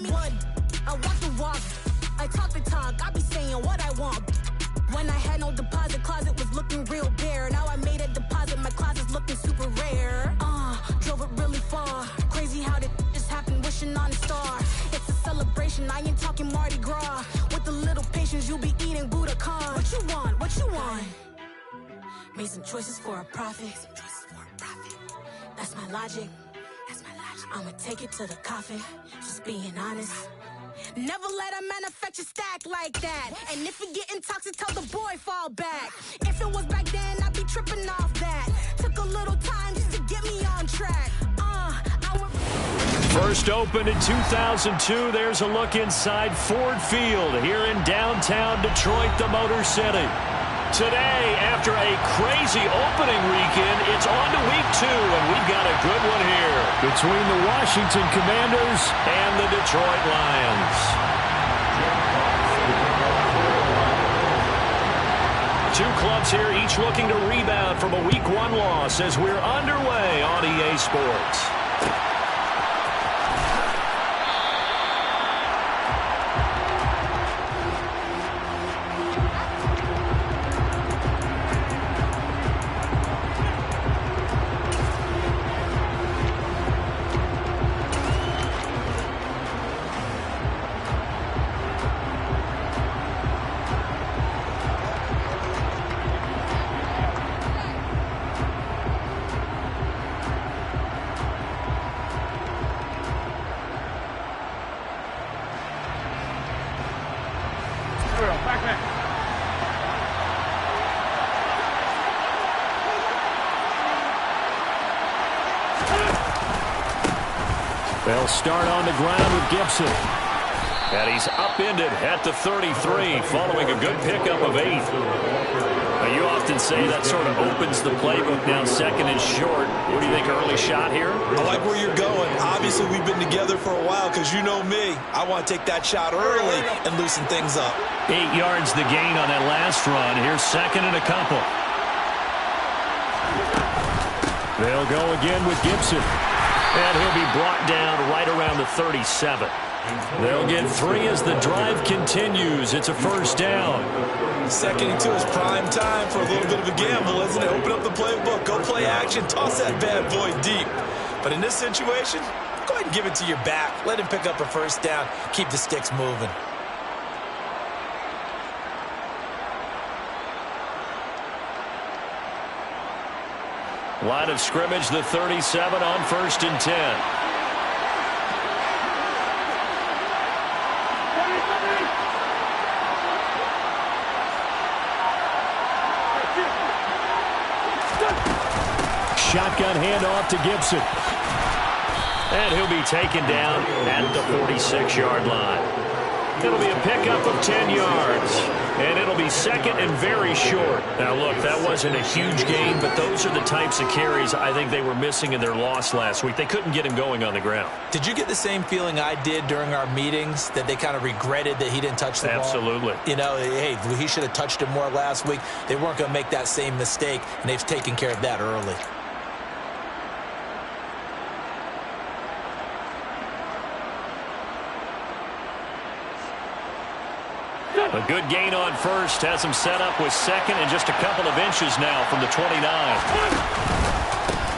got me wood. I walk the walk, I talk the talk, I be saying what I want. When I had no deposit, closet was looking real bare. Now I made a deposit, my closet's looking super rare. Drove it really far. Crazy how did just happen, wishing on a star. It's a celebration, I ain't talking Mardi Gras. With a little patience, you'll be eating Budokan. What you want? What you want? Made some choices for a profit. That's my logic. I'ma take it to the coffin. Just being honest. Never let a manufacture stack like that. And if it getting toxic, tell the boy fall back. If it was back then, I'd be tripping off that. Took a little time just to get me on track. First opened in 2002. There's a look inside Ford Field here in downtown Detroit, the Motor City. Today, after a crazy opening weekend, it's on to week 2, and we've got a good one here between the Washington Commanders and the Detroit Lions. Two clubs here, each looking to rebound from a week 1 loss as we're underway on EA Sports. They'll start on the ground with Gibson. And he's upended at the 33 following a good pickup of 8. Now, you often say that sort of opens the playbook now, second and short. What do you think, early shot here? I like where you're going. Obviously, we've been together for a while because you know me. I want to take that shot early and loosen things up. 8 yards the gain on that last run. Here's second and a couple. They'll go again with Gibson. And he'll be brought down right around the 37. They'll get 3 as the drive continues. It's a first down. Second and 2 is prime time for a little bit of a gamble, isn't it? Open up the playbook, go play action, toss that bad boy deep. But in this situation, go ahead and give it to your back. Let him pick up a first down. Keep the sticks moving. Line of scrimmage, the 37 on 1st and 10. Shotgun handoff to Gibson. And he'll be taken down at the 46-yard line. It'll be a pickup of 10 yards. And it'll be second and very short. Now, look, that wasn't a huge gain, but those are the types of carries I think they were missing in their loss last week. They couldn't get him going on the ground. Did you get the same feeling I did during our meetings, that they kind of regretted that he didn't touch the ball? Absolutely. You know, hey, he should have touched it more last week. They weren't going to make that same mistake, and they've taken care of that early. A good gain on first has him set up with second and just a couple of inches now from the 29.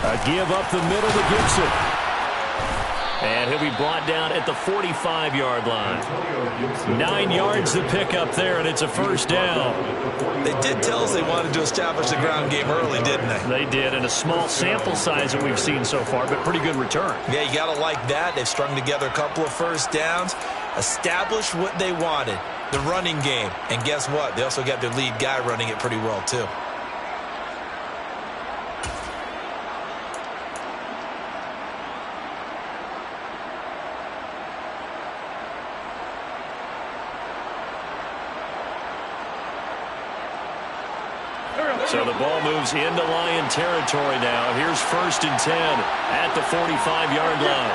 A give up the middle to Gibson. And he'll be brought down at the 45-yard line. 9 yards to pick up there, and it's a first down. They did tell us they wanted to establish the ground game early, didn't they? They did, and a small sample size that we've seen so far, but pretty good return. Yeah, you got to like that. They've strung together a couple of first downs, established what they wanted, the running game. And guess what? They also got their lead guy running it pretty well, too. So the ball moves into Lion territory now. Here's 1st and 10 at the 45-yard line.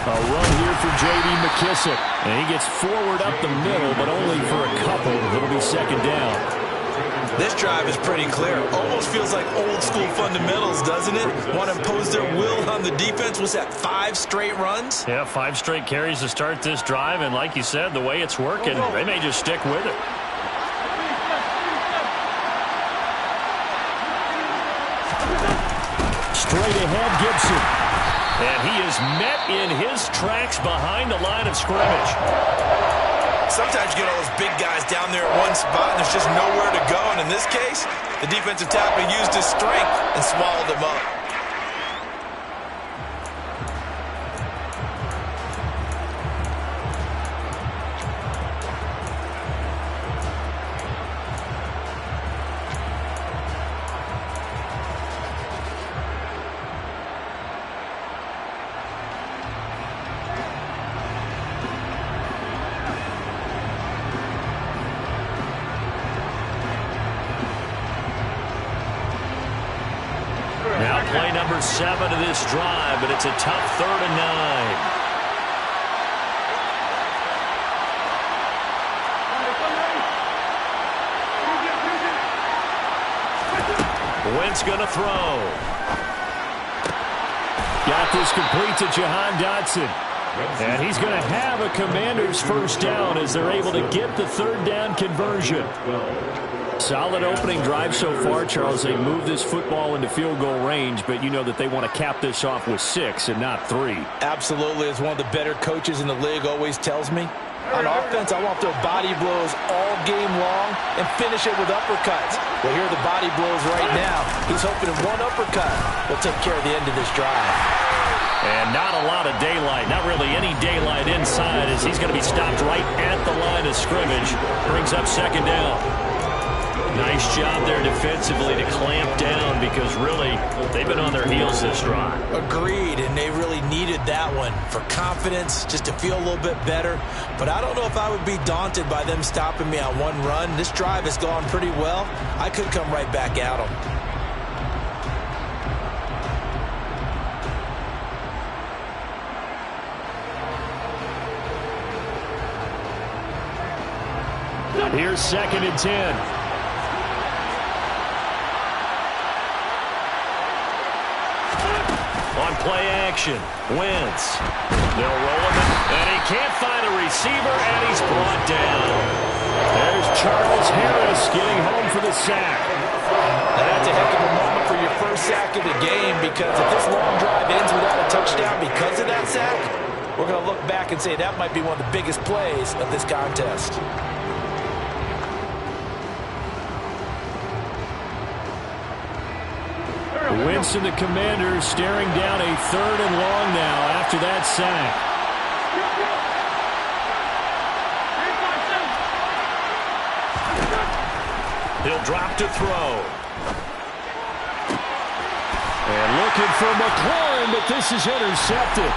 A run here for J.D. McKissick. And he gets forward up the middle, but only for a couple. It'll be second down. This drive is pretty clear. Almost feels like old school fundamentals, doesn't it? Want to impose their will on the defense. Was that 5 straight runs? Yeah, 5 straight carries to start this drive, and like you said, the way it's working, they may just stick with it. Straight ahead, Gibson. And he is met in his tracks behind the line of scrimmage. Sometimes you get all those big guys down there at one spot, and there's just nowhere to go. And in this case, the defensive tackle used his strength and swallowed him up. Now play number 7 of this drive, but it's a tough 3rd and 9. Wentz going to throw. Got this complete to Jahan Dotson. And he's going to have a Commanders first down as they're able to get the 3rd down conversion. Solid opening drive so far, Charles. They move this football into field goal range, but you know that they want to cap this off with 6 and not 3. Absolutely. As one of the better coaches in the league always tells me, on offense, I want to throw body blows all game long and finish it with uppercuts. Well, here are the body blows right now. He's hoping one uppercut will take care of the end of this drive. And not a lot of daylight, not really any daylight inside, as he's going to be stopped right at the line of scrimmage. Brings up 2nd down. Nice job there defensively to clamp down, because really they've been on their heels this drive. Agreed, and they really needed that one for confidence, just to feel a little bit better. But I don't know if I would be daunted by them stopping me on one run. This drive has gone pretty well. I could come right back at them. Here's 2nd and 10. On play action, Wentz. They'll roll him, and he can't find a receiver, and he's brought down. There's Charles Harris getting home for the sack. Now that's a heck of a moment for your first sack of the game, because if this long drive ends without a touchdown because of that sack, we're going to look back and say that might be one of the biggest plays of this contest. Wentz and the Commanders staring down a 3rd and long now after that sack. He'll drop to throw. And looking for McLaurin, but this is intercepted.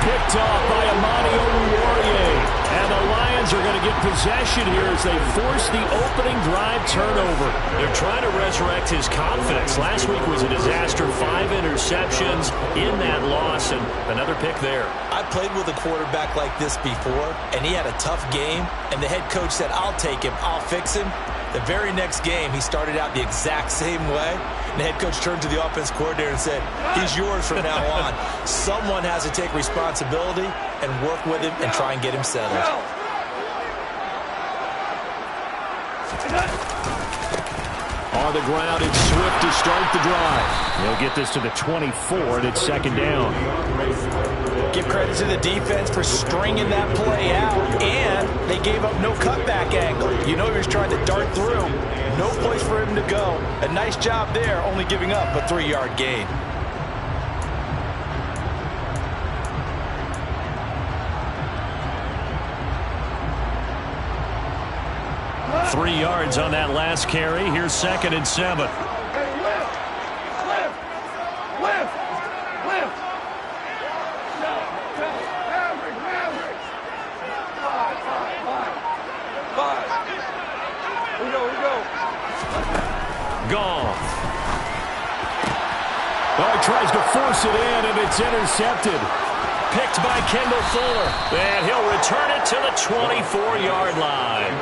Picked off by Amani Oruwariye. And the Lions are going to get possession here as they force the opening drive turnover. They're trying to resurrect his confidence. Last week was a disaster. 5 interceptions in that loss, and another pick there. I played with a quarterback like this before, and he had a tough game, and the head coach said, "I'll take him, I'll fix him." The very next game, he started out the exact same way. And the head coach turned to the offense coordinator and said, "He's yours from now on." Someone has to take responsibility and work with him and try and get him settled. On the ground, it's Swift to start the drive. They'll get this to the 24, and it's 2nd down. Give credit to the defense for stringing that play out, and they gave up no cutback angle. You know he was trying to dart through. No place for him to go. A nice job there, only giving up a 3-yard gain. Three yards on that last carry. Here's 2nd and 7. Goff. Oh, he tries to force it in, and it's intercepted. picked by Kendall Fuller. And he'll return it to the 24-yard line.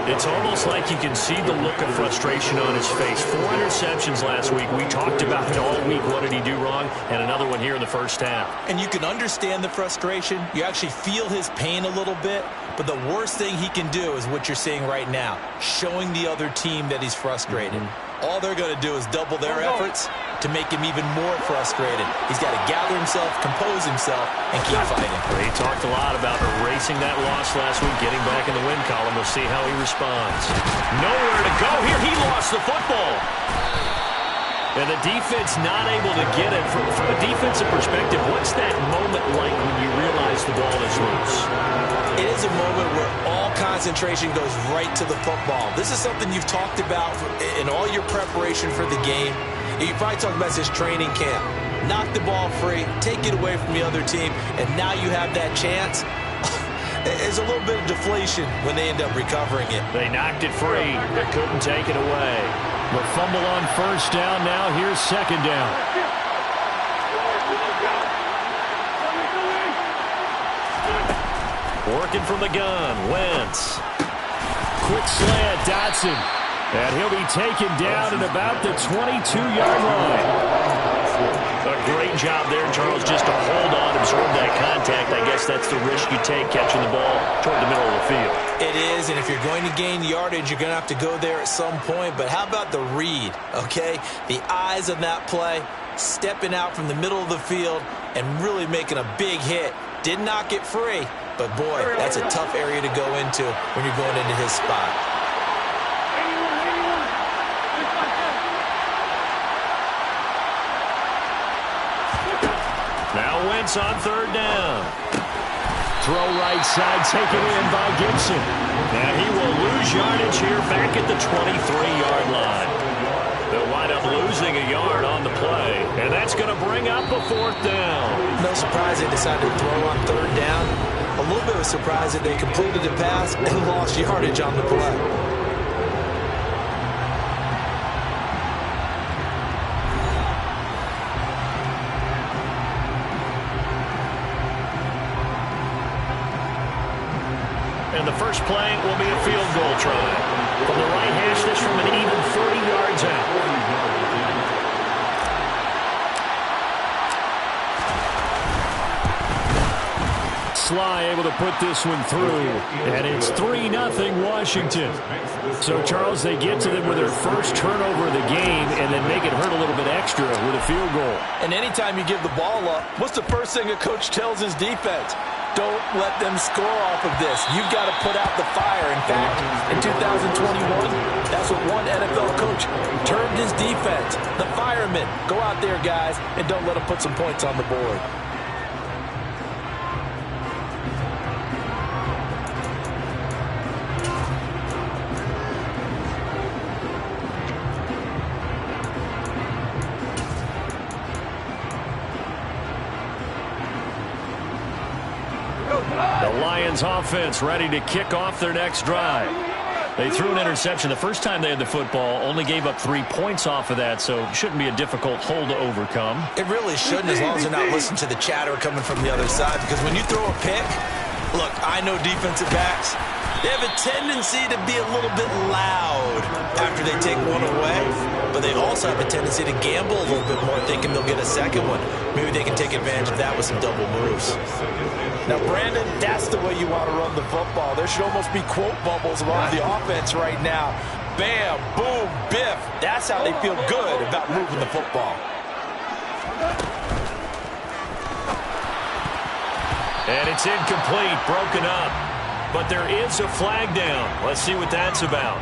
It's almost like you can see the look of frustration on his face. 4 interceptions last week. We talked about it all week. What did he do wrong? And another one here in the first half. And you can understand the frustration. You actually feel his pain a little bit. But the worst thing he can do is what you're seeing right now, showing the other team that he's frustrated. All they're going to do is double their efforts to make him even more frustrated. He's got to gather himself, compose himself, and keep fighting. He talked a lot about erasing that loss last week, getting back in the win column. We'll see how he responds. Nowhere to go here. He lost the football. And the defense not able to get it. From a defensive perspective, what's that moment like when you realize the ball is loose? It is a moment where all concentration goes right to the football. This is something you've talked about in all your preparation for the game. You probably talked about this training camp. Knock the ball free, take it away from the other team, and now you have that chance. There's a little bit of deflation when they end up recovering it. They knocked it free, but couldn't take it away. The fumble on first down. Now here's second down. Working from the gun, Wentz. Quick slant, Dotson. And he'll be taken down at about the 22-yard line. A great job there, Charles, just to hold on, absorb that contact. I guess that's the risk you take catching the ball toward the middle of the field. It is, and if you're going to gain yardage, you're going to have to go there at some point. But how about the read, okay? The eyes of that play, stepping out from the middle of the field and really making a big hit. Did not get free, but boy, that's a tough area to go into when you're going into his spot. Now Wentz on third down. Throw right side, taken in by Gibson. And he will lose yardage here back at the 23-yard line. They'll wind up losing a yard on the play. And that's going to bring up a fourth down. No surprise they decided to throw on third down. A little bit of a surprise that they completed the pass and lost yardage on the play. And the first play will be a field goal try. From the right hash, this from an even 40 yards out. Sly able to put this one through. And it's 3-0 Washington. So, Charles, they get to them with their first turnover of the game and then make it hurt a little bit extra with a field goal. And anytime you give the ball up, what's the first thing a coach tells his defense? Don't let them score off of this. You've got to put out the fire. In fact, in 2021, that's what one NFL coach termed his defense. The firemen. Go out there, guys, and don't let them put some points on the board. The Lions offense ready to kick off their next drive. They threw an interception the first time they had the football, only gave up 3 points off of that, so it shouldn't be a difficult hole to overcome. It really shouldn't, as long as they're not listening to the chatter coming from the other side, because when you throw a pick, look, I know defensive backs, they have a tendency to be a little bit loud after they take one away, but they also have a tendency to gamble a little bit more, thinking they'll get a second one. Maybe they can take advantage of that with some double moves. Now, Brandon, that's the way you want to run the football. There should almost be quote bubbles around the offense right now. Bam, boom, biff. That's how they feel good about moving the football. And it's incomplete, broken up. But there is a flag down. Let's see what that's about.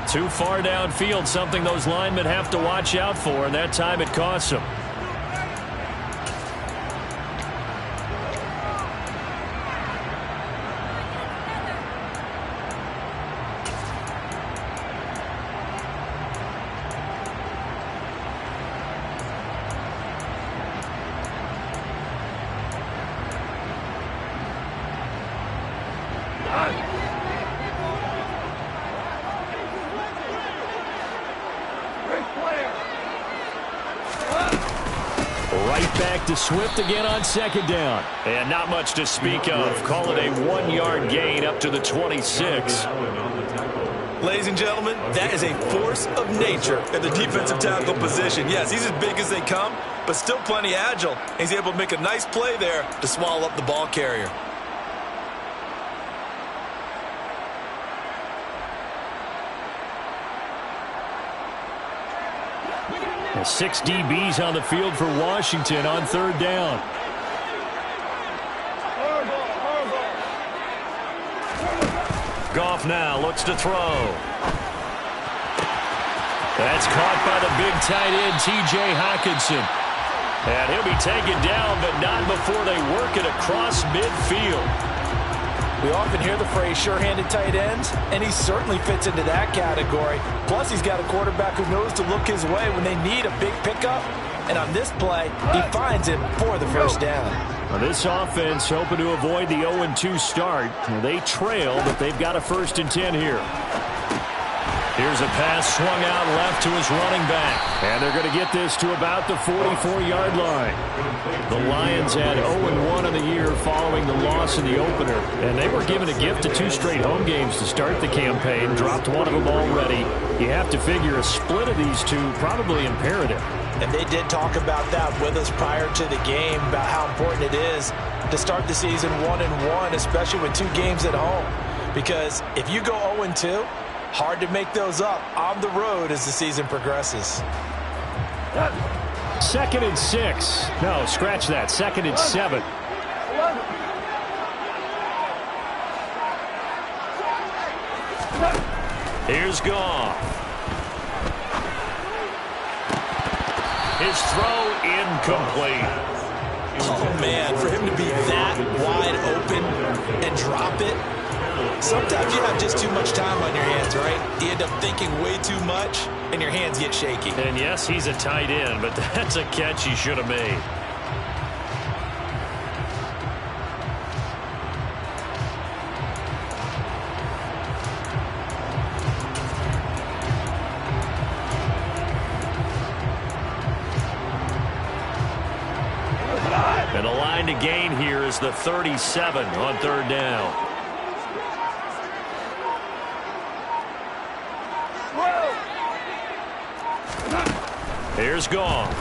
Too far downfield, something those linemen have to watch out for, and that time it costs them. to Swift again on second down. And not much to speak of. Call it a 1-yard gain up to the 26. Ladies and gentlemen, that is a force of nature at the defensive tackle position. Yes, he's as big as they come, but still plenty agile. He's able to make a nice play there to swallow up the ball carrier. And 6 DBs on the field for Washington on third down. Goff now looks to throw. That's caught by the big tight end, T.J. Hockenson. And he'll be taken down, but not before they work it across midfield. We often hear the phrase sure-handed tight ends, and he certainly fits into that category. Plus, he's got a quarterback who knows to look his way when they need a big pickup. And on this play, he finds him for the first down. Well, this offense hoping to avoid the 0-2 start. They trail, but they've got a 1st and 10 here. Here's a pass swung out left to his running back. And they're going to get this to about the 44-yard line. The Lions had 0-1 in the year following the loss in the opener. And they were given a gift of 2 straight home games to start the campaign. Dropped one of them already. You have to figure a split of these two probably imperative. And they did talk about that with us prior to the game, about how important it is to start the season 1-1, especially with 2 games at home. Because if you go 0-2, hard to make those up on the road as the season progresses. 2nd and 6. No, scratch that. 2nd and 7. Here's Goff. His throw incomplete. Oh, man, for him to be that wide open and drop it. Sometimes you have just too much time on your hands, right? You end up thinking way too much, and your hands get shaky. And yes, he's a tight end, but that's a catch he should have made. And the line to gain here is the 37 on third down. Here's Goff.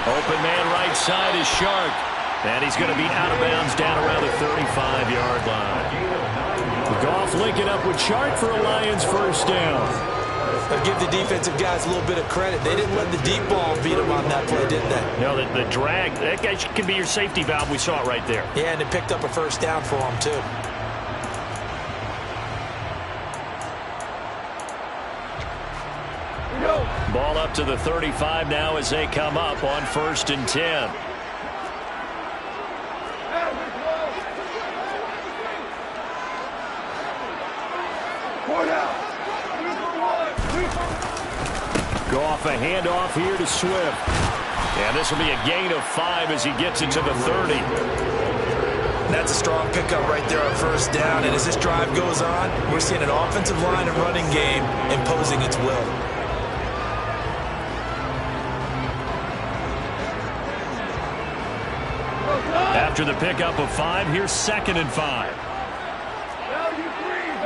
Open man right side is Shark. And he's going to be out of bounds down around the 35-yard line. Goff linking up with Shark for a Lions 1st down. I'll give the defensive guys a little bit of credit. They didn't let the deep ball beat them on that play, did they? No, the drag, that guy can be your safety valve. We saw it right there. Yeah, and it picked up a 1st down for them, too. Ball up to the 35 now as they come up on 1st and 10. Goff a handoff here to Swift. And this will be a gain of 5 as he gets it to the 30. That's a strong pickup right there on 1st down. And as this drive goes on, we're seeing an offensive line and running game imposing its will. After the pickup of 5, here's 2nd and 5. Value 3.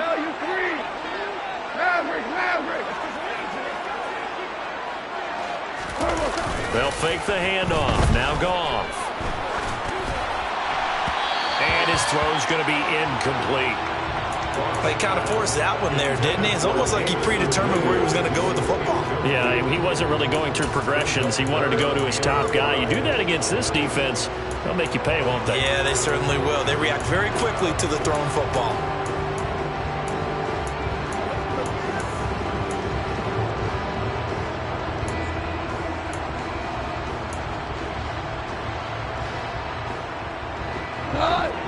Maverick. They'll fake the handoff. Now Goff. And his throw's going to be incomplete. He kind of forced that one there, didn't he? It's almost like he predetermined where he was going to go with the football. Yeah, he wasn't really going through progressions. He wanted to go to his top guy. You do that against this defense, they'll make you pay, won't they? Yeah, they certainly will. They react very quickly to the thrown football.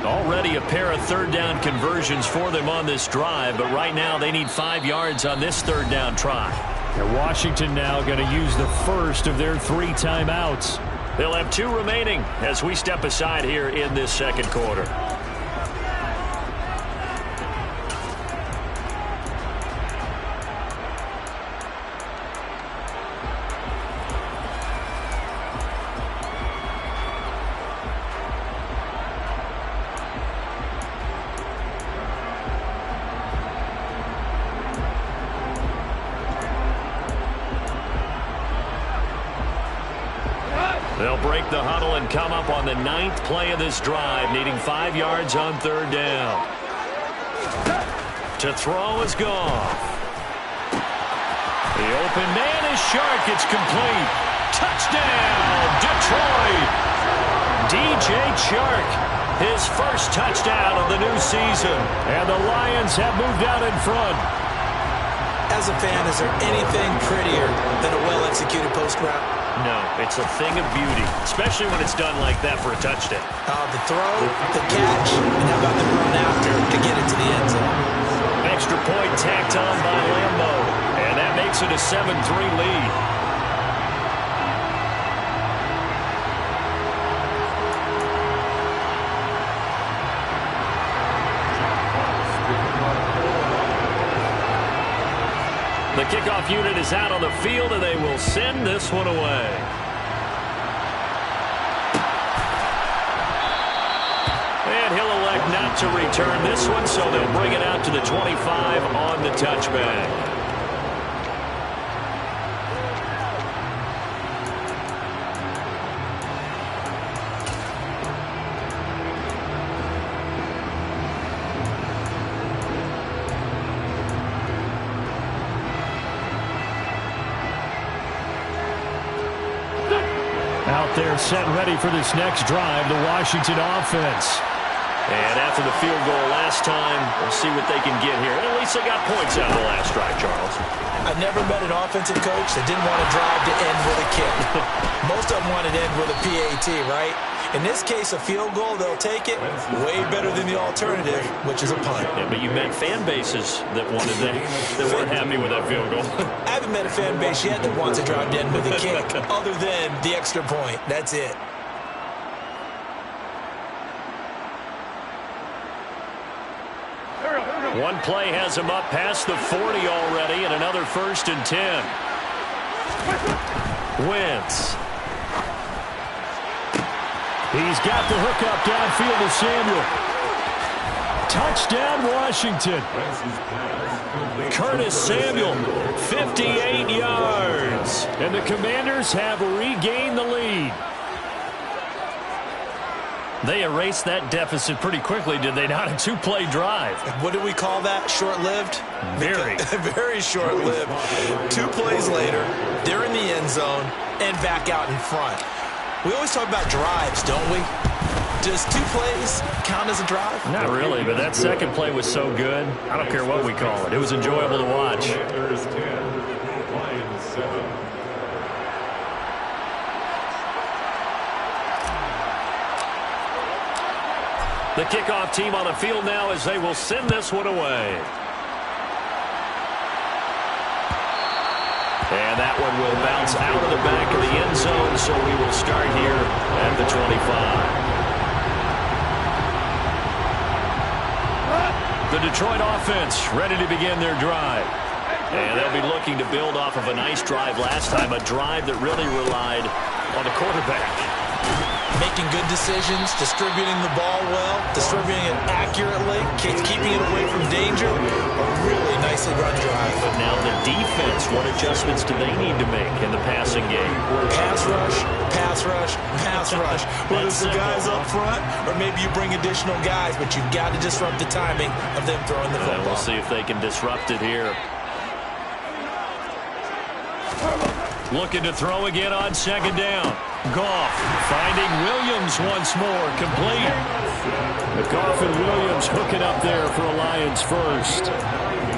Already a pair of 3rd down conversions for them on this drive, but right now they need 5 yards on this 3rd down try. And Washington now going to use the first of their 3 timeouts. They'll have 2 remaining as we step aside here in this 2nd quarter. They'll break the huddle and come up on the 9th play of this drive, needing 5 yards on 3rd down. To throw is Goff. The open man is Shark. It's complete. Touchdown, Detroit. DJ Chark, his first touchdown of the new season. And the Lions have moved out in front. As a fan, is there anything prettier than a well-executed post route? No, it's a thing of beauty, especially when it's done like that for a touchdown. The throw, the catch, and how about the run after to get it to the end zone? Extra point tacked on by Lambo, and that makes it a 7-3 lead. The kickoff unit is out on the field, and they will send this one away. And he'll elect not to return this one, so they'll bring it out to the 25 on the touchback. Out there set ready for this next drive, the Washington offense. And after the field goal last time, we'll see what they can get here. At least they got points out of the last drive, Charles. I've never met an offensive coach that didn't want to drive to end with a kick. Most of them want to end with a PAT, right? In this case, a field goal, they'll take it. Way better than the alternative, which is a punt. Yeah, but you met fan bases that wanted that weren't happy with that field goal. I haven't met a fan base yet that wants to drive to end with a kick, other than the extra point. That's it. One play has him up past the 40 already, and another 1st and 10. Wentz. He's got the hook up downfield to Samuel. Touchdown, Washington. Curtis Samuel, 58 yards. And the Commanders have regained the lead. They erased that deficit pretty quickly, did they not? A 2-play drive. What do we call that? Short-lived? Very. Very short-lived. 2 plays later, they're in the end zone and back out in front. We always talk about drives, don't we? Does 2 plays count as a drive? Not really, but that second play was so good. I don't care what we call it. It was enjoyable to watch. The kickoff team on the field now as they will send this one away. And that one will bounce out of the back of the end zone, so we will start here at the 25. The Detroit offense ready to begin their drive. And they'll be looking to build off of a nice drive last time, a drive that really relied on the quarterback. Making good decisions, distributing the ball well, distributing it accurately, keeping it away from danger. A really nicely run drive. But now the defense, what adjustments do they need to make in the passing game? Pass rush, pass rush, pass rush. Whether it's the guys up front or maybe you bring additional guys, but you've got to disrupt the timing of them throwing the football. We'll see if they can disrupt it here. Looking to throw again on 2nd down. Goff finding Williams once more, complete. Goff and Williams hooking up there for a Lions first.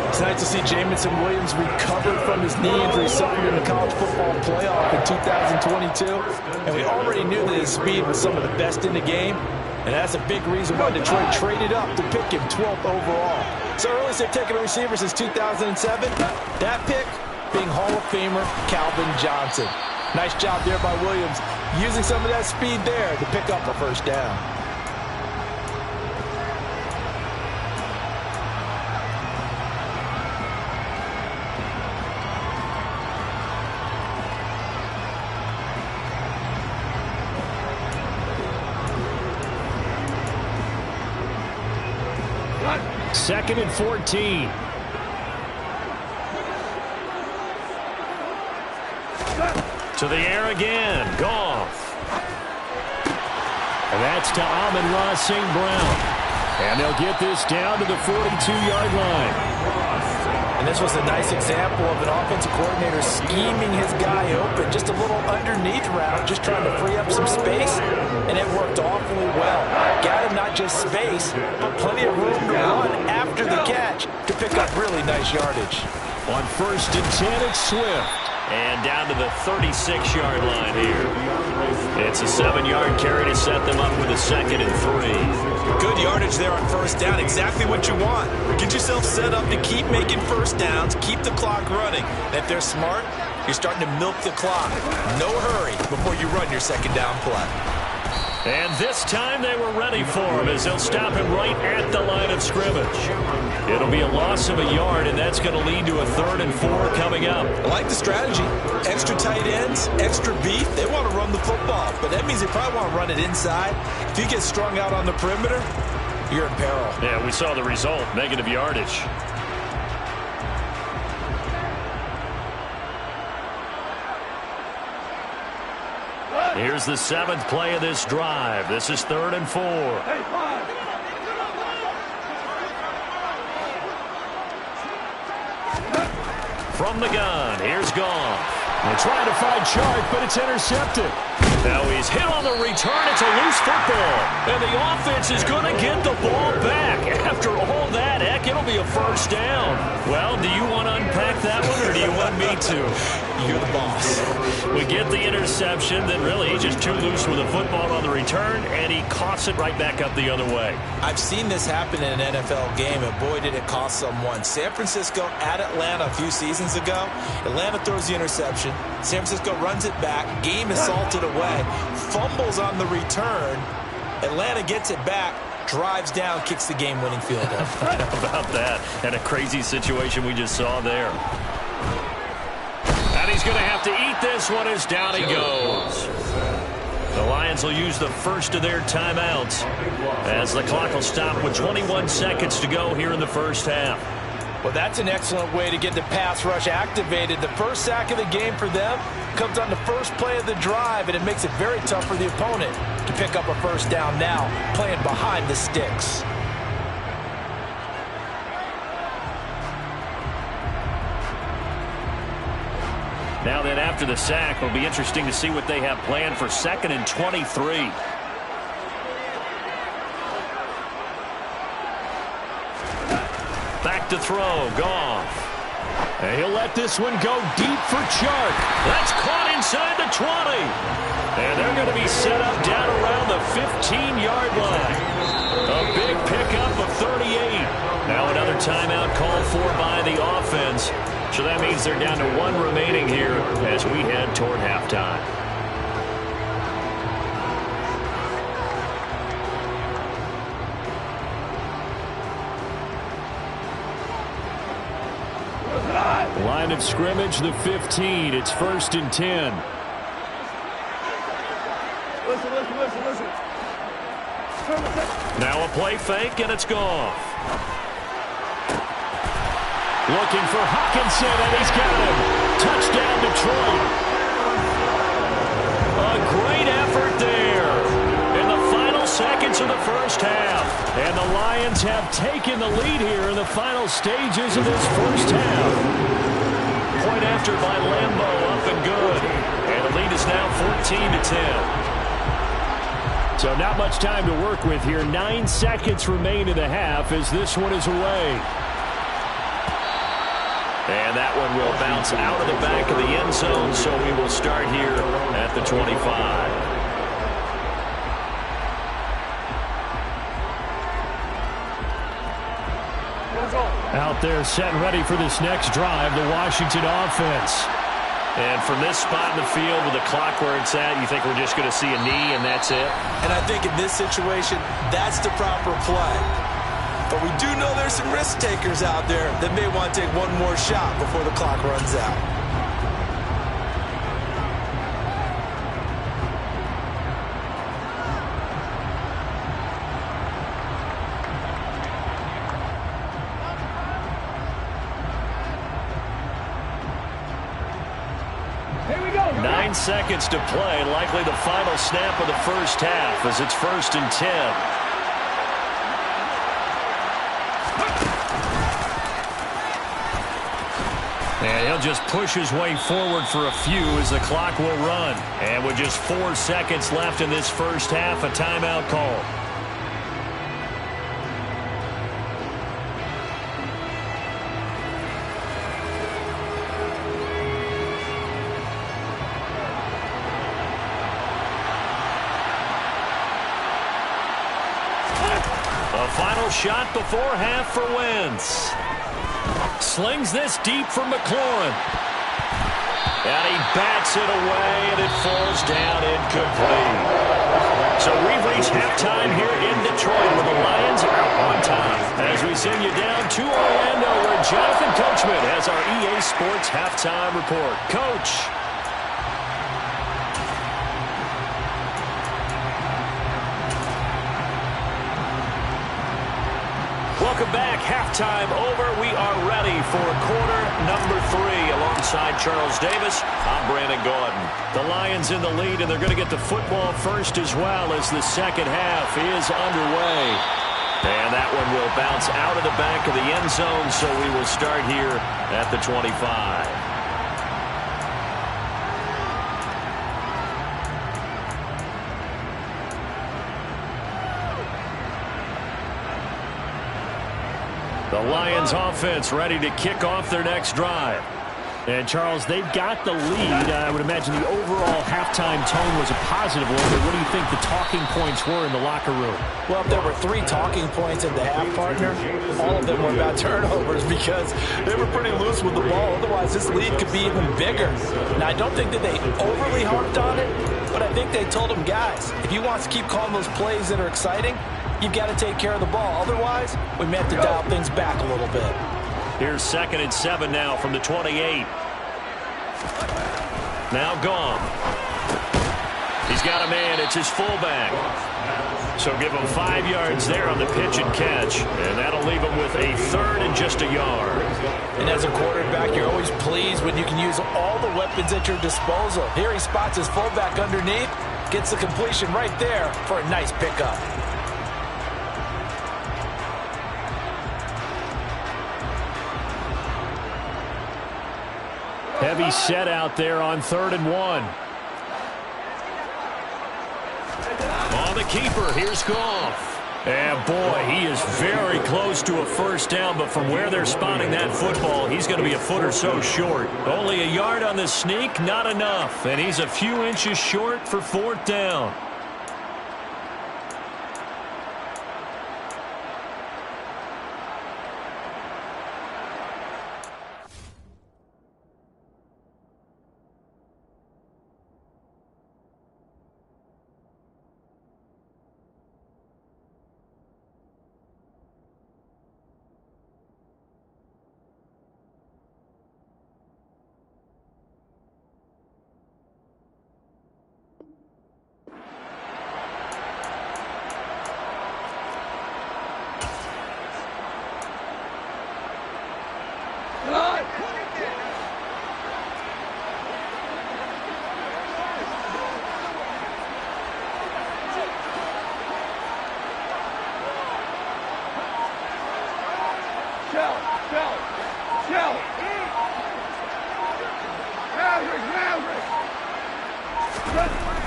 It's nice to see Jamison Williams recovered from his knee injury suffered in the college football playoff in 2022. And we already knew that his speed was some of the best in the game. And that's a big reason why Detroit traded up to pick him 12th overall. So earliest they've taken a receiver since 2007. That pick being Hall of Famer Calvin Johnson. Nice job there by Williams, using some of that speed there to pick up a 1st down. Second and 14. To the air again. Goff. And that's to Amon-Ra St. Brown. And they'll get this down to the 42-yard line. And this was a nice example of an offensive coordinator scheming his guy open. Just a little underneath route, just trying to free up some space, and it worked awfully well. Got him not just space, but plenty of room to run after the catch to pick up really nice yardage. On 1st and 10, it's Swift. And down to the 36-yard line here. It's a 7-yard carry to set them up with a 2nd and 3. Good yardage there on 1st down. Exactly what you want. Get yourself set up to keep making 1st downs, keep the clock running. And if they're smart, you're starting to milk the clock. No hurry before you run your 2nd down play. And this time they were ready for him as they'll stop him right at the line of scrimmage. It'll be a loss of a yard, and that's going to lead to a 3rd and 4 coming up. I like the strategy. Extra tight ends, extra beef. They want to run the football, but that means they probably want to run it inside. If you get strung out on the perimeter, you're in peril. Yeah, we saw the result, negative yardage. Here's the 7th play of this drive. This is 3rd and 4. From the gun, here's Goff. They're trying to find Chark, but it's intercepted. Now he's hit on the return. It's a loose football. And the offense is going to get the ball back. After all that, heck, it'll be a 1st down. Well, do you want to unpack that one, or do you want me to? You're the boss. We get the interception, then really he's just too loose with the football on the return, and he coughs it right back up the other way. I've seen this happen in an NFL game, and boy, did it cost someone. San Francisco at Atlanta a few seasons ago. Atlanta throws the interception. San Francisco runs it back. Game is salted away. Fumbles on the return. Atlanta gets it back. Drives down, kicks the game-winning field goal. How about that? And a crazy situation we just saw there. And he's going to have to eat this one as down he goes. The Lions will use the first of their timeouts as the clock will stop with 21 seconds to go here in the 1st half. Well, that's an excellent way to get the pass rush activated. The first sack of the game for them comes on the first play of the drive, and it makes it very tough for the opponent to pick up a 1st down now, playing behind the sticks. Now then, after the sack, it'll be interesting to see what they have planned for 2nd and 23. Back to throw, Goff. And he'll let this one go deep for Chark. That's caught inside the 20. And they're going to be set up down around the 15-yard line. A big pickup of 38. Now another timeout called for by the offense. So that means they're down to 1 remaining here as we head toward halftime. Line of scrimmage, the 15. It's 1st and 10. Listen. Now a play fake, and it's Goff. Looking for Hockenson, and he's got him. Touchdown, Detroit. A great effort there in the final seconds of the 1st half. And the Lions have taken the lead here in the final stages of this 1st half. Point after by Lambo, up and good. And the lead is now 14-10. So not much time to work with here. 9 seconds remain in the half as this one is away. And that one will bounce out of the back of the end zone, so we will start here at the 25. Out there set and ready for this next drive, the Washington offense. And from this spot in the field with the clock where it's at, you think we're just going to see a knee and that's it? And I think in this situation, that's the proper play. But we do know there's some risk takers out there that may want to take one more shot before the clock runs out. Here we go. 9 seconds to play, likely the final snap of the first half as it's 1st and 10. And he'll just push his way forward for a few as the clock will run. And with just 4 seconds left in this first half, a timeout call. A final shot before half for Wentz. Slings this deep from McLaurin. And he bats it away, and it falls down incomplete. So we've reached halftime here in Detroit with the Lions out on top. As we send you down to Orlando, where Jonathan Coachman has our EA Sports halftime report. Coach. Welcome back. Halftime over. We are ready for quarter number 3. Alongside Charles Davis, I'm Brandon Gaudin. The Lions in the lead, and they're going to get the football first as well as the second half is underway. And that one will bounce out of the back of the end zone, so we will start here at the 25. The Lions offense ready to kick off their next drive. And, Charles, they've got the lead. I would imagine the overall halftime tone was a positive one, but what do you think the talking points were in the locker room? Well, if there were 3 talking points in the half, partner, all of them were about turnovers because they were pretty loose with the ball. Otherwise, this lead could be even bigger. Now, I don't think that they overly harped on it, but I think they told them, guys, if you want to keep calling those plays that are exciting, you've got to take care of the ball. Otherwise, we may have to dial things back a little bit. Here's 2nd and 7 now from the 28. Now gone. He's got a man. It's his fullback. So give him 5 yards there on the pitch and catch. And that'll leave him with a 3rd and just a yard. And as a quarterback, you're always pleased when you can use all the weapons at your disposal. Here he spots his fullback underneath. Gets the completion right there for a nice pickup. Heavy set out there on 3rd and 1. On the keeper, here's Goff. And, boy, he is very close to a first down, but from where they're spotting that football, he's going to be a foot or so short. Only a yard on the sneak, not enough. And he's a few inches short for 4th down.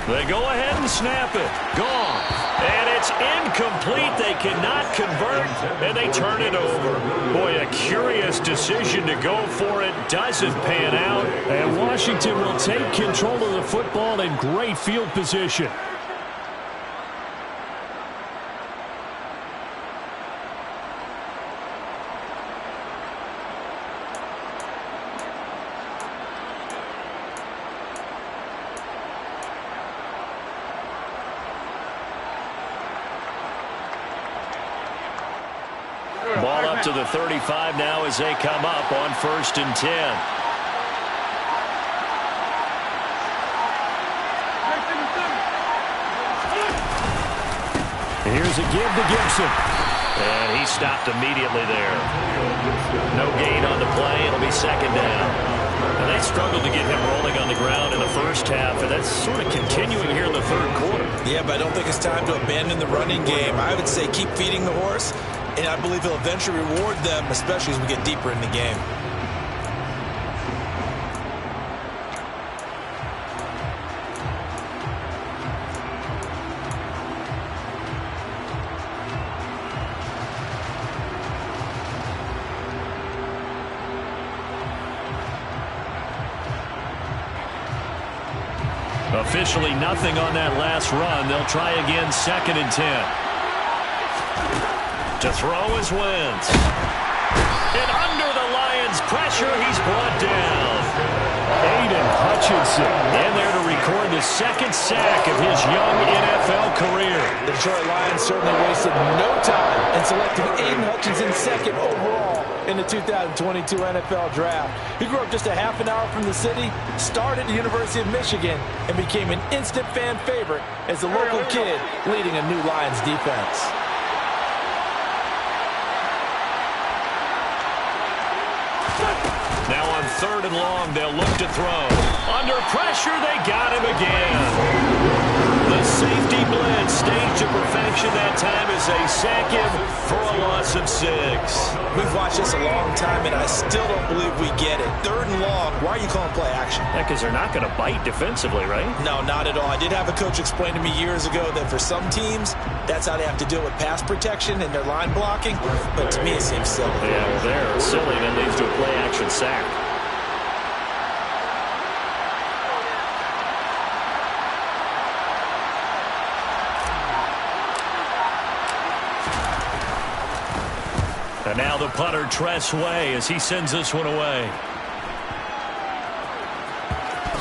They go ahead and snap it. Gone. And it's incomplete. They cannot convert, and they turn it over. Boy, a curious decision to go for it. Doesn't pan out. And Washington will take control of the football in great field position. Ball up to the 35 now as they come up on 1st and 10. Here's a give to Gibson. And he stopped immediately there. No gain on the play. It'll be second down. And they struggled to get him rolling on the ground in the first half, and that's sort of continuing here in the third quarter. Yeah, but I don't think it's time to abandon the running game. I would say keep feeding the horse, and I believe he'll eventually reward them, especially as we get deeper in the game. Officially nothing on that last run. They'll try again, 2nd and 10. To throw is Wentz. And under the Lions' pressure, he's brought down. Aiden Hutchinson in there to record the 2nd sack of his young NFL career. The Detroit Lions certainly wasted no time in selecting Aiden Hutchinson 2nd overall in the 2022 NFL Draft. He grew up just a half an hour from the city, started at the University of Michigan, and became an instant fan favorite as a local kid leading a new Lions defense. Now on 3rd and long, they'll look to throw. Under pressure, they got him again. The safety blitz staged to perfection that time as they sack him for a loss of 6. We've watched this a long time, and I still don't believe we get it. 3rd and long, why are you calling play action? Yeah, because they're not going to bite defensively, right? No, not at all. I did have a coach explain to me years ago that for some teams, that's how they have to deal with pass protection and their line blocking, but to me it seems silly. Yeah, well, they're silly, and it leads to a play-action sack. And now the punter, Tress Way, as he sends this one away.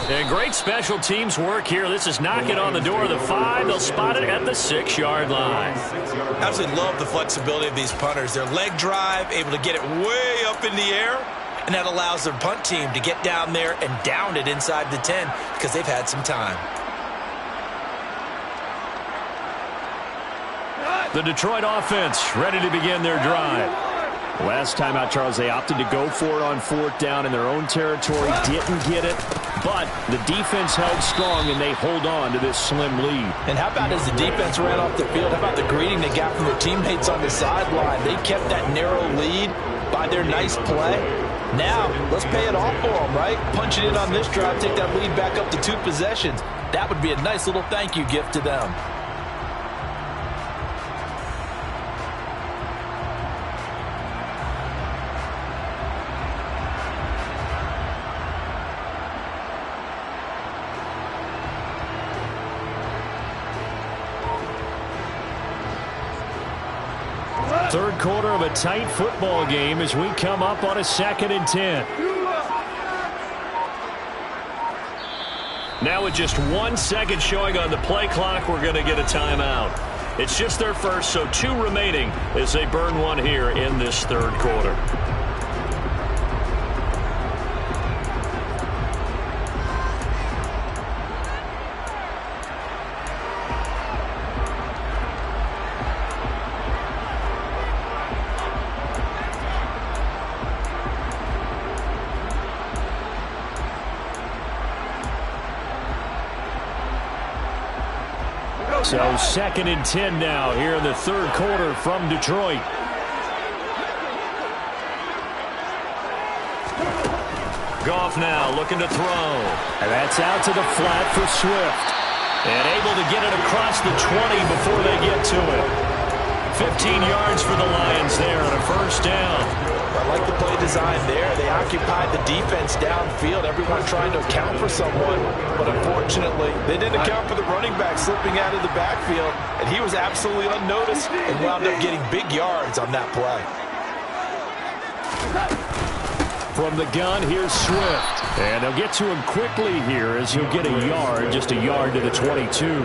And great special teams work here. This is knocking on the door of the 5. They'll spot it at the 6-yard line. Absolutely love the flexibility of these punters. Their leg drive, able to get it way up in the air, and that allows their punt team to get down there and down it inside the 10 because they've had some time. The Detroit offense ready to begin their drive. Last time out, Charles, they opted to go for it on 4th down in their own territory. Didn't get it, but the defense held strong, and they hold on to this slim lead. And how about as the defense ran off the field, how about the greeting they got from their teammates on the sideline? They kept that narrow lead by their nice play. Now, let's pay it off for them, right? Punch it in on this drive, take that lead back up to 2 possessions. That would be a nice little thank you gift to them. Third quarter of a tight football game as we come up on a 2nd and 10. Now with just 1 second showing on the play clock, we're going to get a timeout. It's just their first, so 2 remaining as they burn one here in this third quarter. So 2nd and 10 now here in the third quarter from Detroit. Goff now looking to throw. And that's out to the flat for Swift. And able to get it across the 20 before they get to it. 15 yards for the Lions there on a first down. I like the play design there. They occupied the defense downfield, everyone trying to account for someone. But unfortunately, they didn't account for the running back slipping out of the backfield, and he was absolutely unnoticed and wound up getting big yards on that play. From the gun, here's Swift. And they'll get to him quickly here as he'll get a yard, just a yard to the 22.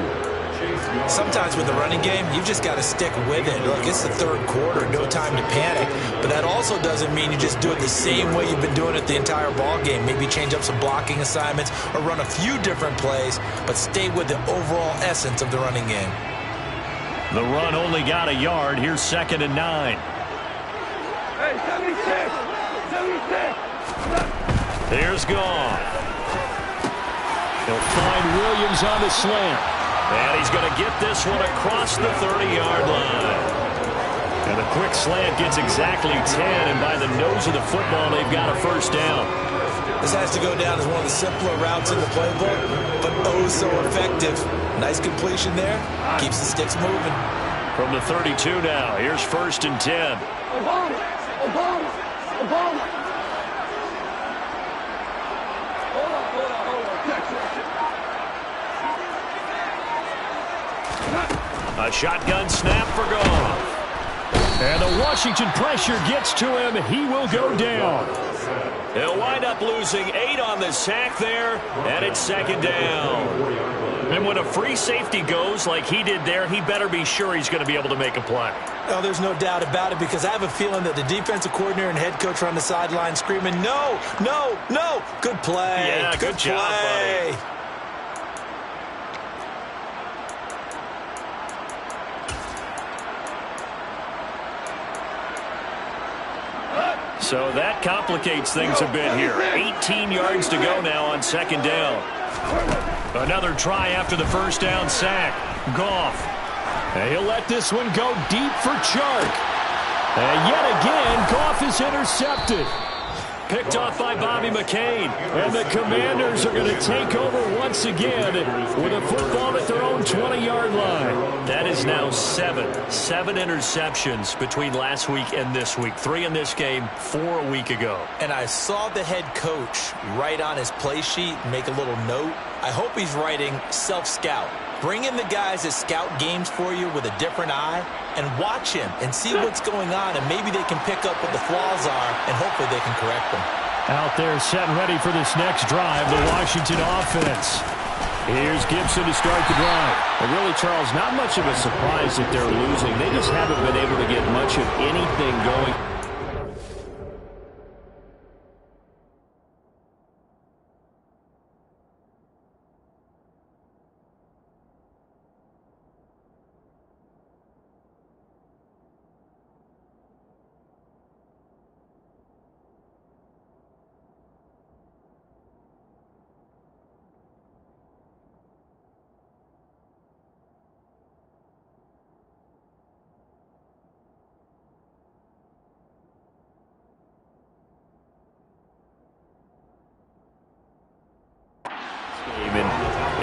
Sometimes with the running game, you've just got to stick with it. Look, it's the third quarter, no time to panic. But that also doesn't mean you just do it the same way you've been doing it the entire ball game. Maybe change up some blocking assignments or run a few different plays, but stay with the overall essence of the running game. The run only got a yard. Here's 2nd and 9. Hey, 76! 76! Here's Goff. He'll find Williams on the slant. And he's going to get this one across the 30-yard line. And the quick slant gets exactly 10, and by the nose of the football, they've got a first down. This has to go down as one of the simpler routes in the playbook, but oh so effective. Nice completion there. Keeps the sticks moving. From the 32 now, here's 1st and 10. Obama! Obama! Obama! Hold on. A shotgun snap for Goff. And the Washington pressure gets to him. He will go down. He'll wind up losing 8 on the sack there, and it's 2nd down. And when a free safety goes like he did there, he better be sure he's going to be able to make a play. Oh, there's no doubt about it, because I have a feeling that the defensive coordinator and head coach are on the sideline screaming, no, no, no. Good play. Yeah, good job, buddy. So that complicates things a bit here. 18 yards to go now on 2nd down. Another try after the first down sack. Goff. And he'll let this one go deep for Chark. And yet again, Goff is intercepted. Picked off by Bobby McCain. And the Commanders are going to take over once again with a football at their own 20-yard line. That is now 7 interceptions between last week and this week. 3 in this game, 4 a week ago. And I saw the head coach write on his play sheet, make a little note. I hope he's writing self-scout. Bring in the guys that scout games for you with a different eye and watch him and see what's going on, and maybe they can pick up what the flaws are, and hopefully they can correct them. Out there set and ready for this next drive, the Washington offense. Here's Gibson to start the drive. And really, Charles, not much of a surprise that they're losing. They just haven't been able to get much of anything going.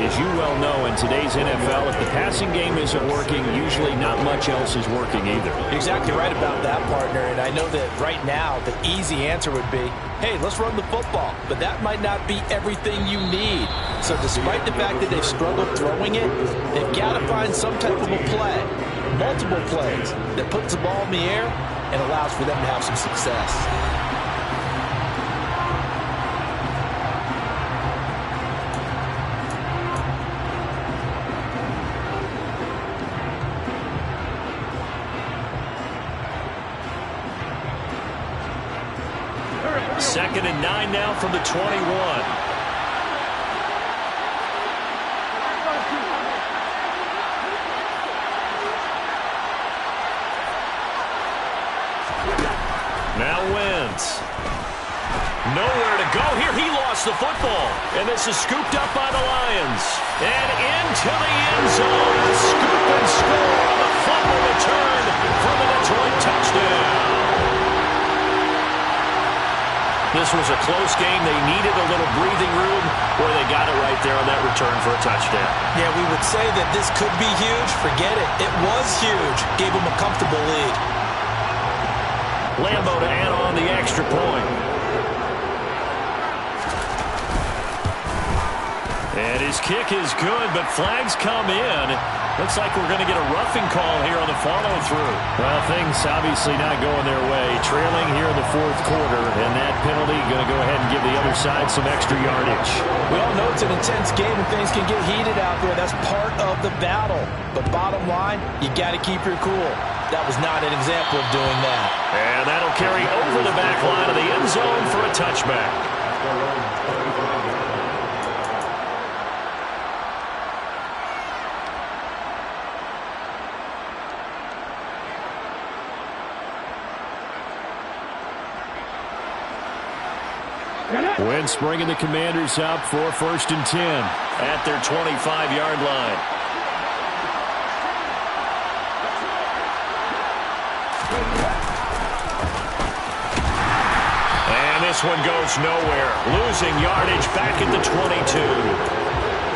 As you well know, in today's NFL, if the passing game isn't working, usually not much else is working either. You're exactly right about that, partner. And I know that right now the easy answer would be, hey, let's run the football. But that might not be everything you need. So despite the fact that they've struggled throwing it, they've got to find some type of a play, multiple plays, that puts the ball in the air and allows for them to have some success. Second and 9 now from the 21. Now wins. Nowhere to go here. He lost the football. And this is scooped up by the Lions. And into the end zone. Scoop and score on the fumble return for the Detroit touchdown. This was a close game. They needed a little breathing room, where they got it right there on that return for a touchdown. Yeah, we would say that this could be huge. Forget it. It was huge. Gave them a comfortable lead. Lambo to add on the extra point. And his kick is good, but flags come in. Looks like we're going to get a roughing call here on the follow-through. Well, things obviously not going their way. Trailing here in the fourth quarter, and that penalty going to go ahead and give the other side some extra yardage. We all know it's an intense game and things can get heated out there. That's part of the battle. But bottom line, you got to keep your cool. That was not an example of doing that. And that'll carry over the back line of the end zone for a touchback. Wentz bringing the Commanders up for 1st and 10 at their 25-yard line. And this one goes nowhere. Losing yardage back at the 22.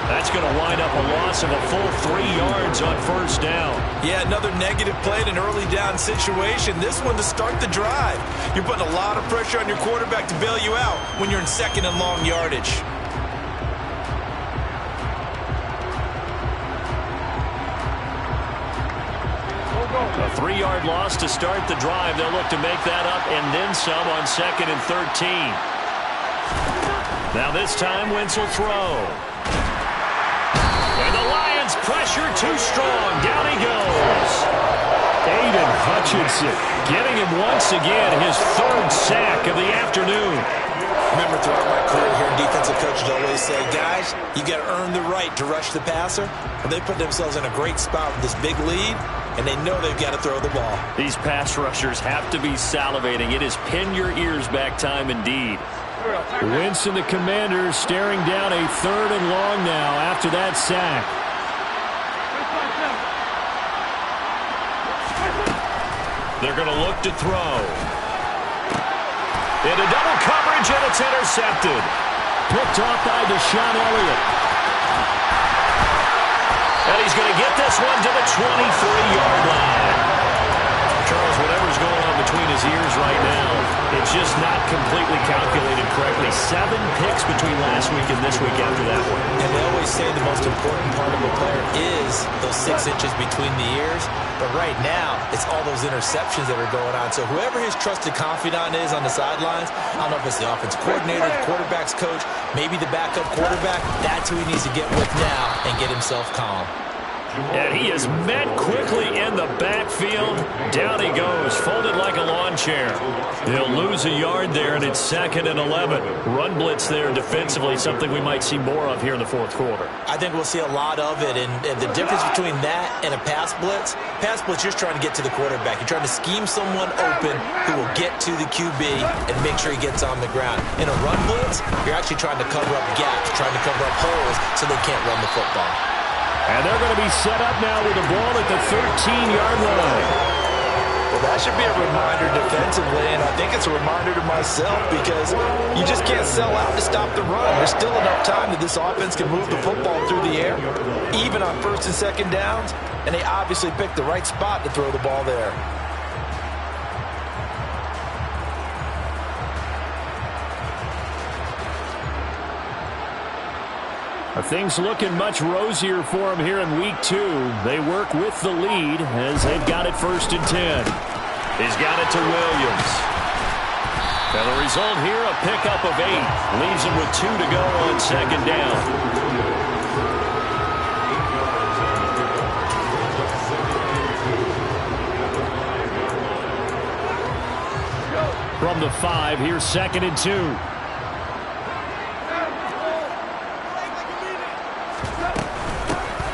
That's going to wind up a loss of a full 3 yards on 1st down. Yeah, another negative play in an early down situation. This one to start the drive. You're putting a lot of pressure on your quarterback to bail you out when you're in 2nd and long yardage. A 3-yard loss to start the drive. They'll look to make that up and then some on 2nd and 13. Now this time, Wentz will throw. And the Lions pressure too strong. Down he goes. Aiden Hutchinson getting him once again, his 3rd sack of the afternoon. Remember, throughout my career here, defensive coaches always say, guys, you got to earn the right to rush the passer. And they put themselves in a great spot with this big lead, and they know they've got to throw the ball. These pass rushers have to be salivating. It is pin your ears back time indeed. Wentz and the Commanders staring down a 3rd and long now after that sack. They're going to look to throw. Into double coverage, and it's intercepted. Picked off by Deshaun Elliott. And he's going to get this one to the 23-yard line. Charles, whatever's going on between his ears right now, it's just not completely calculated correctly. 7 picks between last week and this week after that one. And they always say the most important part of a player is those 6 inches between the ears. But right now, it's all those interceptions that are going on. So whoever his trusted confidant is on the sidelines, I don't know if it's the offensive coordinator, the quarterback's coach, maybe the backup quarterback, that's who he needs to get with now and get himself calm. And he is met quickly in the backfield. Down he goes, folded like a lawn chair. They'll lose a yard there, and it's 2nd and 11. Run blitz there defensively, something we might see more of here in the 4th quarter. I think we'll see a lot of it, and the difference between that and a pass blitz, you're just trying to get to the quarterback. You're trying to scheme someone open who will get to the QB and make sure he gets on the ground. In a run blitz, you're actually trying to cover up gaps, trying to cover up holes so they can't run the football. And they're going to be set up now with the ball at the 13-yard line. Well, that should be a reminder defensively, and I think it's a reminder to myself because you just can't sell out to stop the run. There's still enough time that this offense can move the football through the air, even on 1st and 2nd downs, and they obviously picked the right spot to throw the ball there. Things looking much rosier for them here in week 2. They work with the lead as they've got it 1st and 10. He's got it to Williams. And the result here, a pickup of 8. Leaves him with 2 to go on 2nd down. From the 5, here's 2nd and 2.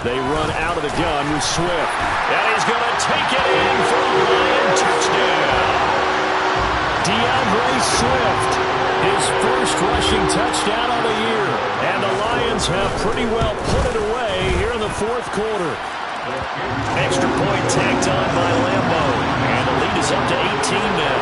They run out of the gun with Swift. And he's going to take it in for a Lion touchdown. DeAndre Swift, his first rushing touchdown of the year. And the Lions have pretty well put it away here in the 4th quarter. Extra point tacked on by Lambo. And the lead is up to 18 now.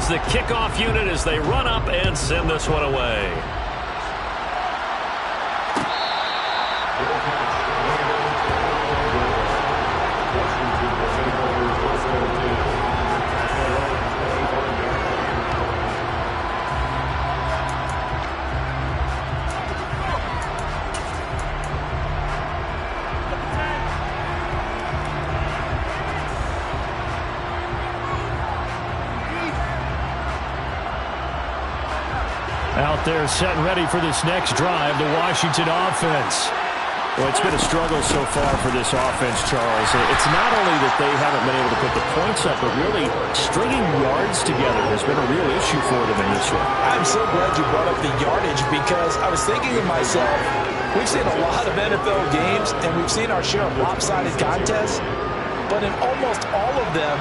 The kickoff unit as they run up and send this one away. Out there set and ready for this next drive, the Washington offense. Well, it's been a struggle so far for this offense, Charles. It's not only that they haven't been able to put the points up, but really stringing yards together has been a real issue for them in this one. I'm so glad you brought up the yardage because I was thinking to myself, we've seen a lot of NFL games and we've seen our share of lopsided contests, but in almost all of them,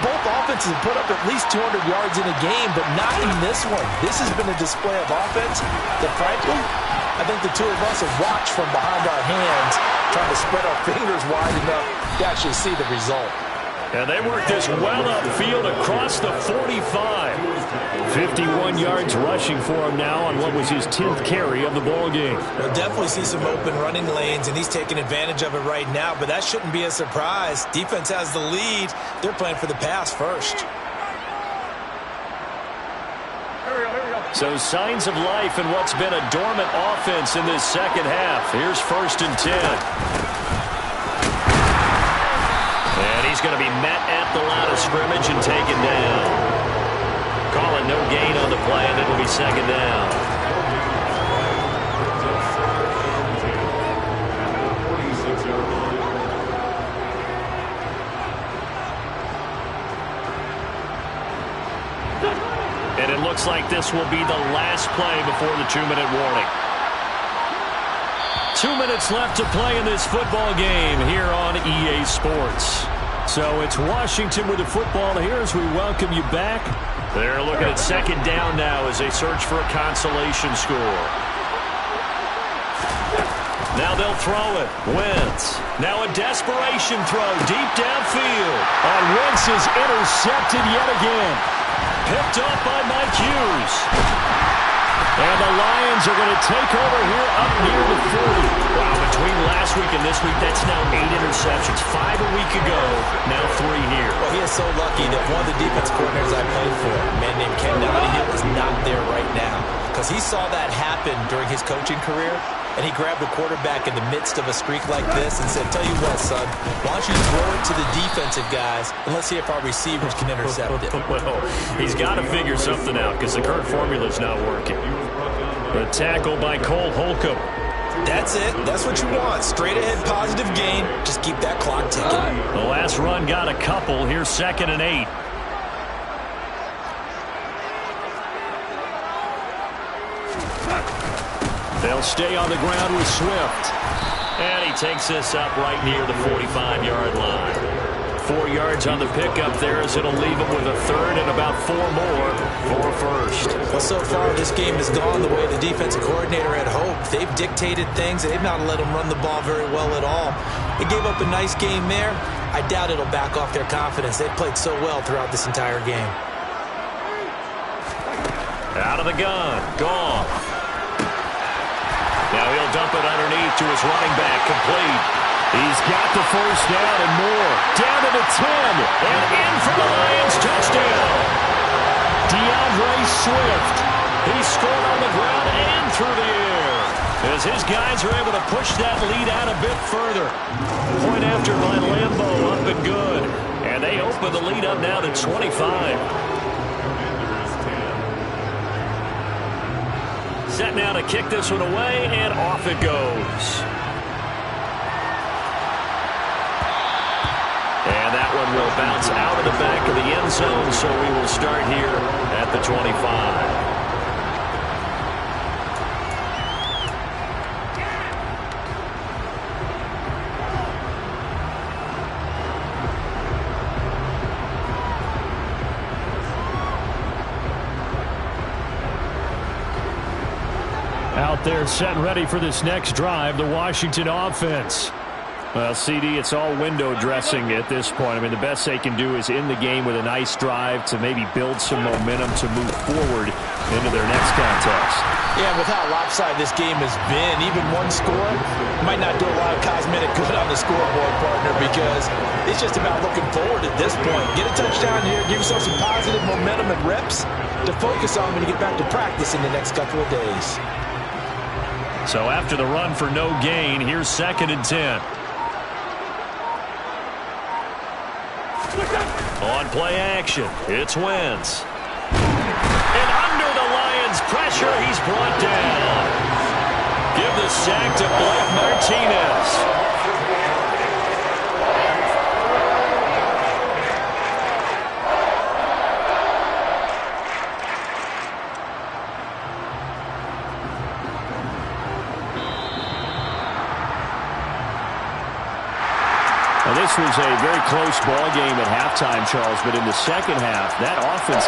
both offenses have put up at least 200 yards in a game, but not in this one. This has been a display of offense that, frankly, I think the two of us have watched from behind our hands, trying to spread our fingers wide enough to actually see the result. And they work this well upfield across the 45. 51 yards rushing for him now on what was his 10th carry of the ball game. We'll definitely see some open running lanes, and he's taking advantage of it right now, but that shouldn't be a surprise. Defense has the lead. They're playing for the pass first. So signs of life in what's been a dormant offense in this second half. Here's 1st and 10. And he's going to be met at the line of scrimmage and taken down. Calling no gain on the play, and it'll be 2nd down. And it looks like this will be the last play before the 2-minute warning. 2 minutes left to play in this football game here on EA Sports. So it's Washington with the football here as we welcome you back. They're looking at 2nd down now as they search for a consolation score. Now they'll throw it. Wentz. Now a desperation throw deep downfield. Wentz is intercepted yet again. Picked up by Mike Hughes. And the Lions are going to take over here up near the 40. Wow, between last week and this week, that's now 8 interceptions. 5 a week ago, now 3 here. Well, he is so lucky that one of the defense coordinators I played for, a man named Ken Donahue, is not there right now. Because he saw that happen during his coaching career, and he grabbed the quarterback in the midst of a streak like this and said, tell you what, son, why don't you throw it to the defensive guys, and let's see if our receivers can intercept it. Well, he's got to figure something out because the current formula's not working. The tackle by Cole Holcomb. That's it. That's what you want. Straight ahead positive gain. Just keep that clock ticking. The last run got a couple. Here's 2nd and 8. They'll stay on the ground with Swift. And he takes this up right near the 45-yard line. 4 yards on the pickup there as it'll leave him with a 3rd and about 4 more for a 1st. Well, so far this game has gone the way the defensive coordinator had hoped. They've dictated things. They've not let him run the ball very well at all. They gave up a nice game there. I doubt it'll back off their confidence. They've played so well throughout this entire game. Out of the gun. Goff. Now he'll dump it underneath to his running back. Complete. He's got the 1st down and more. Down to the 10. And in for the Lions. Touchdown. DeAndre Swift. He scored on the ground and through the air as his guys are able to push that lead out a bit further. Point after by Lambeau, up and good. And they open the lead up now to 25. Set now to kick this one away, and off it goes. And that one will bounce out of the back of the end zone, so we will start here at the 25. Out there set and ready for this next drive, the Washington offense. Well, CD, it's all window dressing at this point. I mean, the best they can do is in the game with a nice drive to maybe build some momentum to move forward into their next contest. Yeah, with how lopsided this game has been, even one score might not do a lot of cosmetic good on the scoreboard, partner, because it's just about looking forward at this point. Get a touchdown here, give yourself some positive momentum and reps to focus on when you get back to practice in the next couple of days. So after the run for no gain, here's 2nd and 10. On play action, it's Wentz. And under the Lions' pressure, he's brought down. Give the sack to Blake Martinez. This was a very close ball game at halftime, Charles, but in the second half, that offense